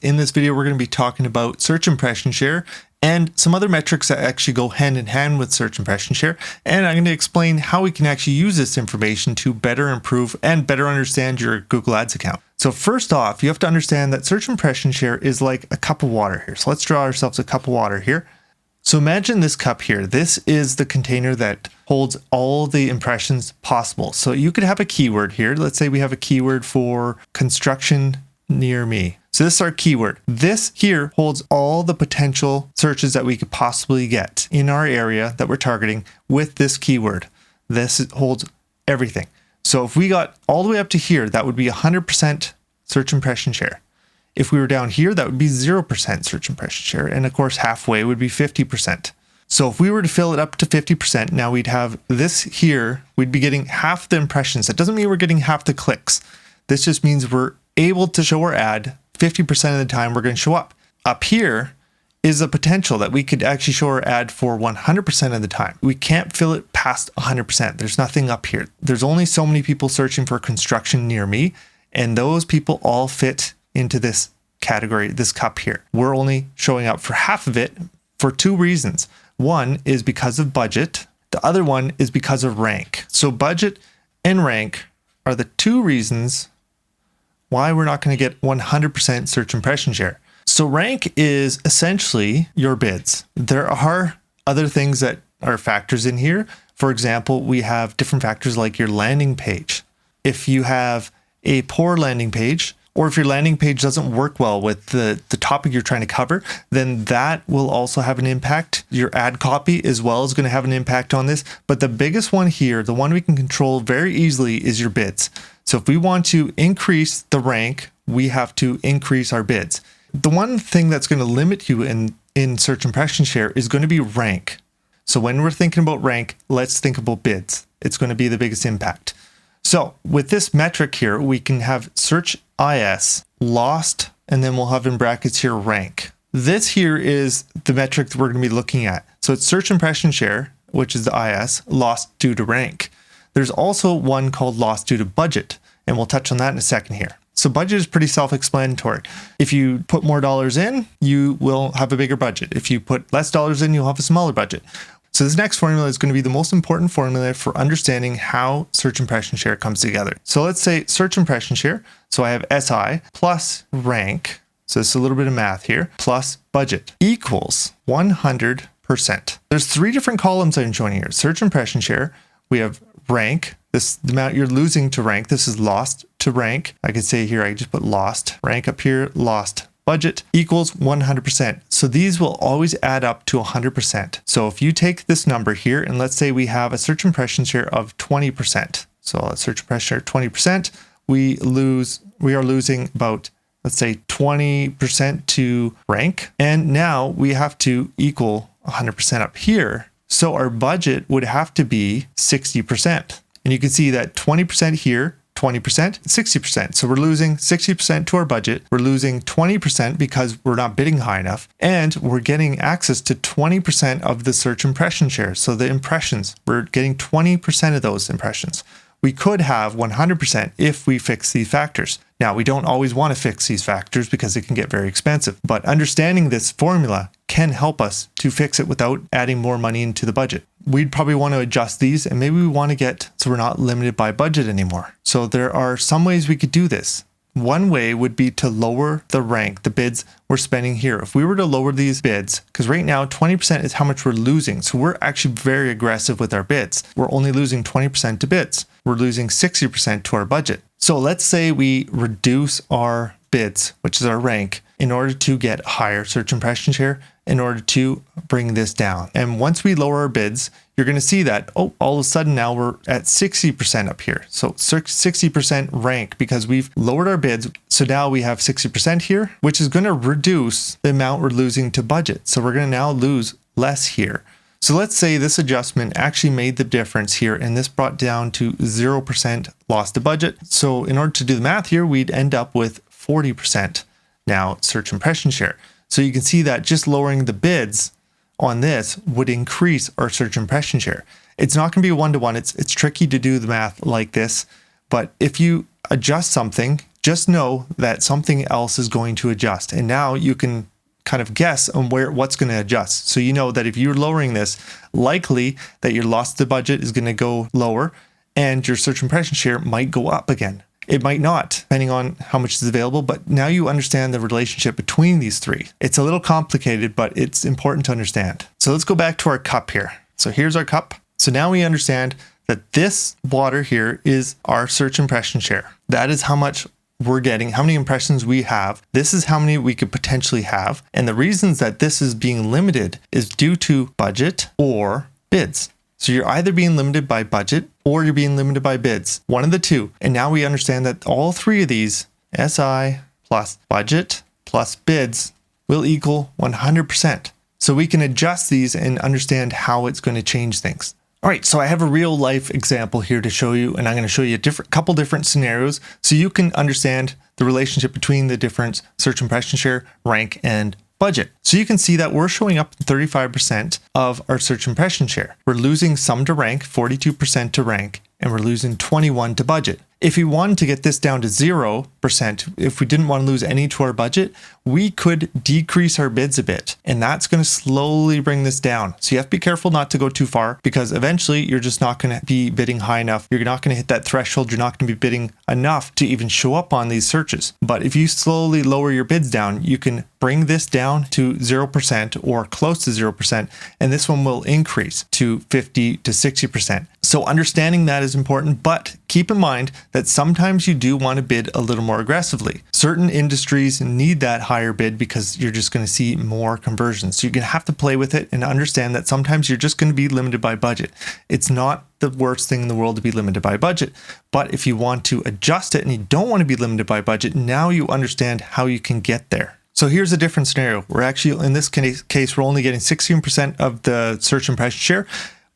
In this video, we're going to be talking about search impression share and some other metrics that actually go hand in hand with search impression share. And I'm going to explain how we can actually use this information to better improve and better understand your Google Ads account. So first off, you have to understand that search impression share is like a cup of water here. So let's draw ourselves a cup of water here. So imagine this cup here. This is the container that holds all the impressions possible. So you could have a keyword here. Let's say we have a keyword for construction near me. So this is our keyword. This here holds all the potential searches that we could possibly get in our area that we're targeting with this keyword. This holds everything. So if we got all the way up to here, that would be 100% search impression share. If we were down here, that would be 0% search impression share. And of course, halfway would be 50%. So if we were to fill it up to 50%, now we'd have this here, we'd be getting half the impressions. That doesn't mean we're getting half the clicks. This just means we're able to show our ad 50% of the time we're going to show up. Up here is a potential that we could actually show our ad for 100% of the time. We can't fill it past 100%. There's nothing up here. There's only so many people searching for construction near me, and those people all fit into this category, this cup here. We're only showing up for half of it for two reasons. One is because of budget. The other one is because of rank. So budget and rank are the two reasons why we're not going to get 100% search impression share. So rank is essentially your bids. There are other things that are factors in here. For example, we have different factors like your landing page. If you have a poor landing page, or if your landing page doesn't work well with the topic you're trying to cover, then that will also have an impact. Your ad copy as well is going to have an impact on this. But the biggest one here, the one we can control very easily, is your bids. So if we want to increase the rank, we have to increase our bids. The one thing that's going to limit you in search impression share is going to be rank. So when we're thinking about rank, let's think about bids. It's going to be the biggest impact. So with this metric here, we can have search IS lost, and then we'll have in brackets here rank. This here is the metric that we're going to be looking at. So it's search impression share, which is the IS, lost due to rank. There's also one called lost due to budget, and we'll touch on that in a second here. So budget is pretty self-explanatory. If you put more dollars in, you will have a bigger budget. If you put less dollars in, you'll have a smaller budget. So this next formula is going to be the most important formula for understanding how search impression share comes together. So let's say search impression share. So I have SI plus rank. So it's a little bit of math here, plus budget equals 100%. There's three different columns I'm showing here. Search impression share. We have rank. This the amount you're losing to rank. This is lost to rank. I could say here, I just put lost. Rank up here, lost. Budget equals 100%. So these will always add up to 100%. So if you take this number here, and let's say we have a search impression share of 20%. So let's search impression share 20%. We are losing about, let's say 20% to rank. And now we have to equal 100% up here. So our budget would have to be 60%. And you can see that 20% here, 20%, 60%. So we're losing 60% to our budget. We're losing 20% because we're not bidding high enough. And we're getting access to 20% of the search impression share. So the impressions, we're getting 20% of those impressions. We could have 100% if we fix these factors. Now, we don't always want to fix these factors because it can get very expensive. But understanding this formula can help us to fix it without adding more money into the budget. We'd probably want to adjust these, and maybe we want to get so we're not limited by budget anymore. So there are some ways we could do this. One way would be to lower the rank, the bids we're spending here. If we were to lower these bids, because right now 20% is how much we're losing. So we're actually very aggressive with our bids. We're only losing 20% to bids. We're losing 60% to our budget. So let's say we reduce our bids, which is our rank, in order to get higher search impression share, in order to bring this down. And once we lower our bids, you're going to see that, all of a sudden now we're at 60% up here. So 60% rank because we've lowered our bids. So now we have 60% here, which is going to reduce the amount we're losing to budget. So we're going to now lose less here. So let's say this adjustment actually made the difference here, and this brought down to 0% loss to budget. So in order to do the math here, we'd end up with 40% now search impression share. So you can see that just lowering the bids on this would increase our search impression share. It's not going to be one-to-one. It's tricky to do the math like this, but if you adjust something just know that something else is going to adjust. And now you can kind of guess on what's going to adjust. So you know that if you're lowering this, likely that your loss to budget is going to go lower and your search impression share might go up again. It might not, depending on how much is available, but now you understand the relationship between these three. It's a little complicated, but it's important to understand. So let's go back to our cup here. So here's our cup. So now we understand that this water here is our search impression share. That is how much we're getting, how many impressions we have. This is how many we could potentially have. And the reasons that this is being limited is due to budget or bids. So you're either being limited by budget or you're being limited by bids, one of the two. And now we understand that all three of these, SI plus budget plus bids, will equal 100%. So we can adjust these and understand how it's going to change things. All right, so I have a real life example here to show you, and I'm going to show you a couple different scenarios so you can understand the relationship between the different search impression share, rank, and budget. So you can see that we're showing up 35% of our search impression share. We're losing some to rank, 42% to rank, and we're losing 21% to budget. If we wanted to get this down to 0%, if we didn't want to lose any to our budget, we could decrease our bids a bit, and that's going to slowly bring this down. So you have to be careful not to go too far, because eventually you're just not going to be bidding high enough. You're not going to hit that threshold. You're not going to be bidding enough to even show up on these searches. But if you slowly lower your bids down, you can bring this down to 0% or close to 0%, and this one will increase to 50 to 60%. So understanding that is important, but keep in mind that sometimes you do want to bid a little more aggressively. Certain industries need that higher bid because you're just going to see more conversions. So you're going to have to play with it and understand that sometimes you're just going to be limited by budget. It's not the worst thing in the world to be limited by budget. But if you want to adjust it and you don't want to be limited by budget, now you understand how you can get there. So here's a different scenario. We're actually, in this case, we're only getting 16% of the search impression share.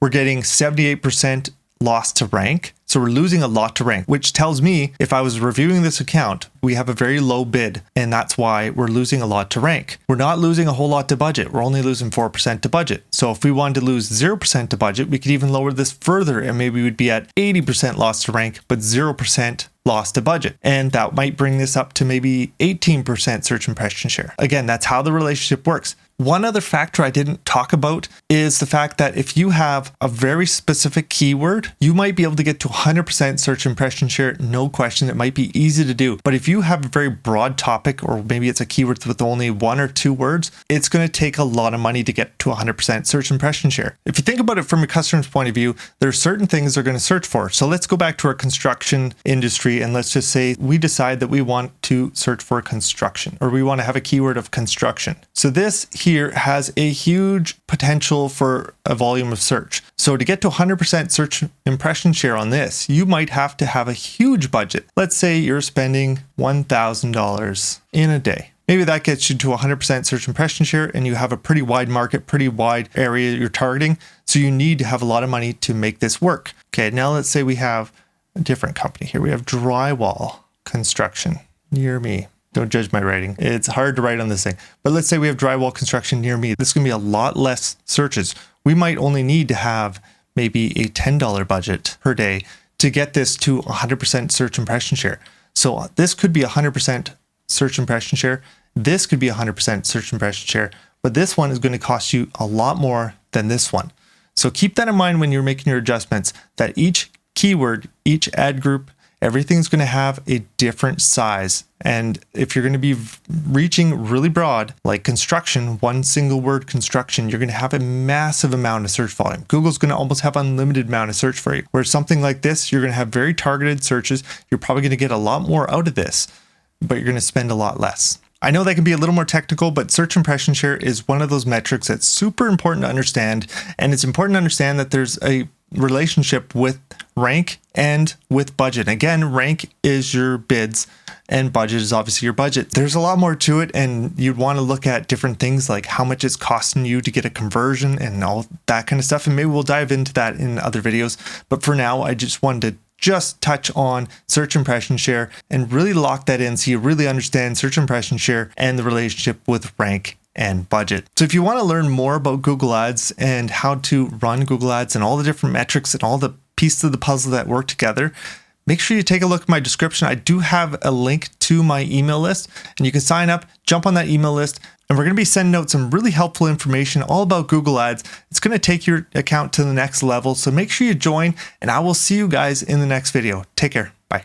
We're getting 78% loss to rank. So we're losing a lot to rank, which tells me if I was reviewing this account, we have a very low bid, and that's why we're losing a lot to rank. We're not losing a whole lot to budget. We're only losing 4% to budget. So if we wanted to lose 0% to budget, we could even lower this further, and maybe we'd be at 80% loss to rank, but 0% loss to budget. And that might bring this up to maybe 18% search impression share. Again, that's how the relationship works. One other factor I didn't talk about is the fact that if you have a very specific keyword, you might be able to get to 100% search impression share, no question. It might be easy to do. But if you have a very broad topic, or maybe it's a keyword with only 1 or 2 words, it's going to take a lot of money to get to 100% search impression share. If you think about it from a customer's point of view, there are certain things they're going to search for. So let's go back to our construction industry, and let's just say we decide that we want to search for construction, or we want to have a keyword of construction. So this here has a huge potential for a volume of search. So to get to 100% search impression share on this, you might have to have a huge budget. Let's say you're spending $1,000 in a day. Maybe that gets you to 100% search impression share, and you have a pretty wide market, pretty wide area you're targeting. So you need to have a lot of money to make this work. Okay, now let's say we have a different company here. We have drywall construction near me. Don't judge my writing. It's hard to write on this thing. But let's say we have drywall construction near me. This is going to be a lot less searches. We might only need to have maybe a $10 budget per day to get this to 100% search impression share. So this could be 100% search impression share. This could be 100% search impression share. But this one is going to cost you a lot more than this one. So keep that in mind when you're making your adjustments, that each keyword, each ad group, everything's going to have a different size. And if you're going to be reaching really broad, like construction, one single word construction, you're going to have a massive amount of search volume. Google's going to almost have unlimited amount of search for you. Whereas something like this, you're going to have very targeted searches. You're probably going to get a lot more out of this, but you're going to spend a lot less. I know that can be a little more technical, but search impression share is one of those metrics that's super important to understand. And it's important to understand that there's a relationship with rank and with budget. Again, rank is your bids and budget is obviously your budget. There's a lot more to it, and you'd want to look at different things like how much it's costing you to get a conversion and all that kind of stuff. And maybe we'll dive into that in other videos. But for now, I just wanted to just touch on search impression share and really lock that in so you really understand search impression share and the relationship with rank and budget. So if you want to learn more about Google Ads and how to run Google Ads and all the different metrics and all the pieces of the puzzle that work together, make sure you take a look at my description. I do have a link to my email list, and you can sign up, jump on that email list, and we're going to be sending out some really helpful information all about Google Ads. It's going to take your account to the next level, so make sure you join, and I will see you guys in the next video. Take care. Bye.